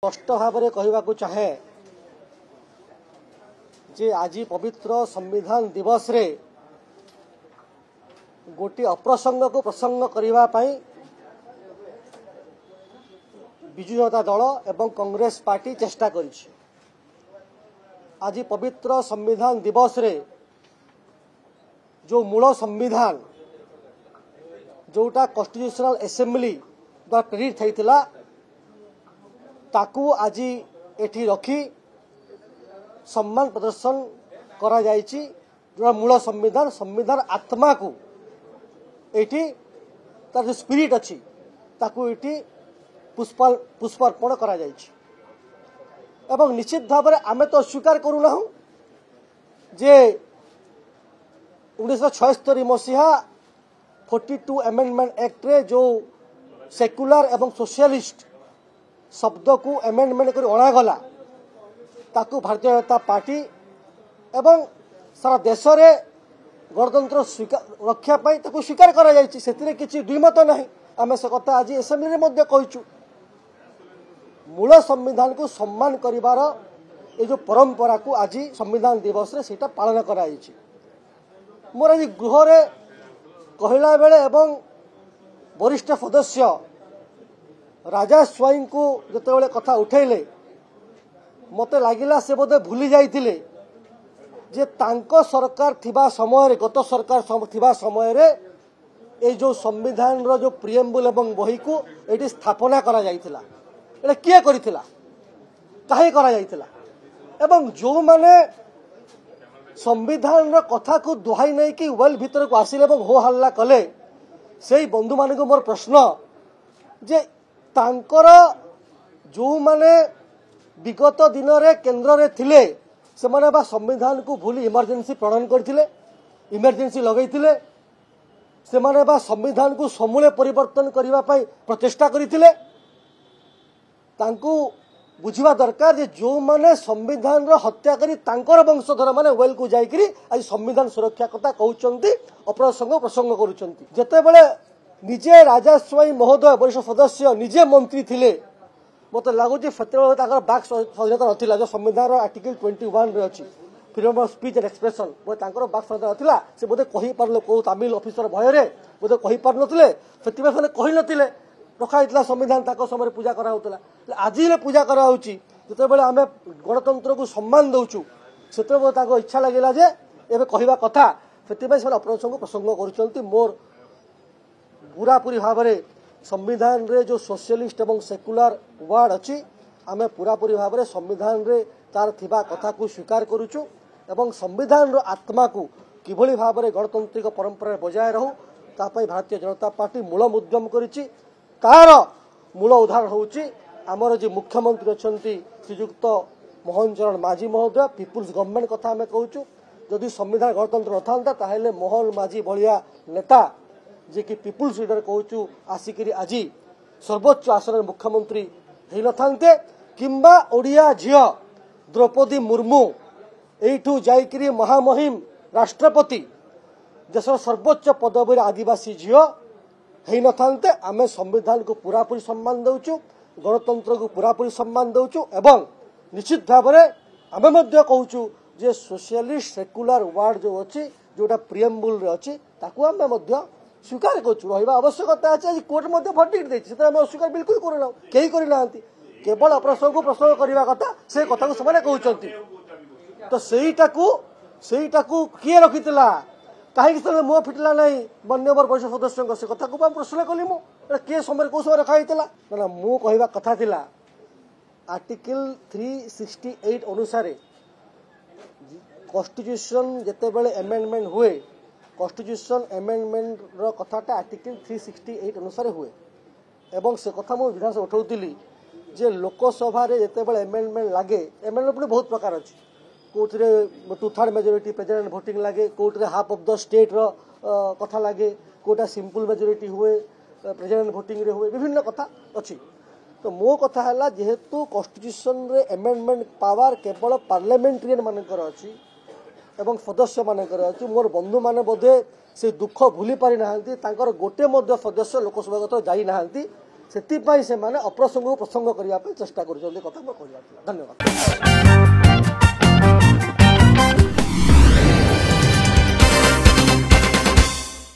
स्पष्ट भाव में कहवाक चाहे जे आज पवित्र संविधान दिवस रे गोटे अप्रसंग को प्रसंग करने विजु जनता दल एवं कांग्रेस पार्टी चेष्टा कर आज पवित्र संविधान दिवस रे जो मूल संविधान जोटा कॉन्स्टिट्यूशनल असेंबली द्वारा प्रेरित होता ताकू आज एठी रखी सम्मान प्रदर्शन करा जायछि जो मूल संविधान संविधान आत्मा को एठी तार जो स्पिरिट अच्छी ताकू एठी पुष्पार्पण करा जायछि एवं निश्चित भाव में आमे तो स्वीकार करूना जे 1976 मसीहा 42 अमेंडमेंट एक्ट रे जो सेक्युलर एवं सोशलिस्ट शब्द को अमेंडमेंट कर अणागला ताकू भारतीय जनता पार्टी एवं सारा देश रे गणतंत्र रक्षा पाई ताकू स्वीकार करा जायछि सेतिरे किछि द्विमत नाही आमे से कथा आज असेंबली रे मध्ये कहिछु मूल संविधान को सम्मान करिवार ए जो परंपरा को आज संविधान दिवस रे सेटा पालन करा जायछि मोर आज गृह रे कहला बेले एवं वरिष्ठ सदस्य राजा स्वाई को जिते कथा उठेले मते लागिला से बोधे भूली जाइतिले जे तांको सरकार थिबा समय रे गत सरकार थिबा समय रे ए जो संविधान रो जो प्रिएम्बल एवं बही को एटी स्थापना करा जाइतिला एटा किए करितिला काहे करा जाइतिला एवं जो माने संविधान रो कथा को दुहाई नहीं कि वेल भीतर को आसिले एवं हो हल्ला कले सेही बंधु मान को मोर प्रश्न जे तांकर जो माने विगत दिन रे केंद्र रे थिले से माने बा संविधान को भूली इमरजेंसी प्रणयन करथिले इमरजेंसी लगैथिले से माने बा संविधान को समूले परिवर्तन करिवा पई प्रचेष्टा करिथिले तांको बुझिबा दरकार जे जो माने संविधान रो हत्या करी तांकर वंशधर माने वेल को जाई करी आज संविधान सुरक्षा कथा कहउचंती अप्रसंग प्रसंग करूचंती जते बेले निजे राजा स्वाई महोदय वरिष्ठ सदस्य निजे मंत्री थिले मत लगुच बाक स्वाधीनता नथिला जो संविधान आर्टिकल 21 रे अछि freedom of speech and expression वो बाक स्वाधीनता नथिला से बोधे कहि पारले को तमिल ऑफिसर भय रे बोधे कहि पार नथिले सेतिबे से कहि नथिले रखा इतला संविधान ताको समय पूजा करा होतला आज रे पूजा करा होची जते बेले हमें गणतंत्र को सम्मान दउचु सेते बो ताको इच्छा लागिला जे एबे कहिबा कथा सेतिबे से अप्रसंग प्रसंग करूचंती मोर पूरा पूरी भाव में संविधान रे जो सोशलिस्ट एवं सेक्युलर वर्ड अच्छी आम पूरा पूरी भाव में संविधान रे तार थिबा कथा को स्वीकार करूचु एवं संविधान रो आत्मा को किभली भाव में गणतांत्रिक परंपरा बजाय रहू तापई भारतीय जनता पार्टी मूल उद्यम करिछि तार मूल उदाहरण होउछि आमर जे मुख्यमंत्री अछंती श्रीयुक्त मोहन चरण माझी महोदय पीपुल्स गवर्नमेंट कथा आम कहूचु जदि संविधान गणतंत्र नथांता ताहेले मोहन माझी भलिया नेता जे कि पीपुल्स लीडर कहूचु आसिक आज सर्वोच्च आसन मुख्यमंत्री हो न किंबा ओडिया झील द्रौपदी मुर्मू एठू जाइकरी महामहिम राष्ट्रपति देश सर्वोच्च पदवी आदिवासी झील हो न आम संविधान को पूरापूरी सम्मान दउचु गणतंत्र को पूरापूरी सम्मान दउचु एवं निश्चित भाव में आम कहूचु जे सोशलिस्ट सेक्युलर वर्ड जो अच्छी जोटा प्रिएम्बल रे अच्छी ताकू आम स्वीकार करूँ रहा आवश्यकता अच्छे आज कोर्ट भर्डिक्ट देछि अस्वीकार बिल्कुल करूना कहीं करना केवल अप्रसंग को प्रसंग करने कथा से कथा को कहते तो सहीटा किए रखीला कहीं मुह फिटला ना मान्यवर वरिष्ठ सदस्य से कथा को प्रश्न कली मुझे किए समय कौ समय रखाईला ना मु कहवा कथा थिला आर्टिकल 368 अनुसार कॉन्स्टिट्यूशन जिते बड़े अमेंडमेंट हुए कॉन्स्टिट्यूशन अमेंडमेंट रो कथाटा आर्टिकल 368 अनुसार हुए एवं से कथा मु विधानसभा उठाउतिली जे लोकसभा रे जते बळे अमेंडमेंट लागे अमेंडमेंट बहुत प्रकार अछि कोठरे 2/3 मेजॉरिटी प्रेसिडेंट वोटिंग लागे कोठरे हाफ ऑफ द स्टेट रो कथा लागे कोटा सिंपल मेजॉरिटी हुए प्रेसिडेंट वोटिंग रे हुए विभिन्न कथा अछि तो मो कथा हला जेहेतु कॉन्स्टिट्यूशन रे अमेंडमेंट पावर केवल पार्लियामेंटेरियन मानकर अछि एवं सदस्य मानकर अच्छी मोर बंधु माने बोधे से दुख भूली पारि नाहांती तांकर गोटे मध्य सदस्य लोकसभा जाई नाहांती से अप्रसंग को प्रसंग करने चेष्टा कर कथा मोर कहवा। धन्यवाद।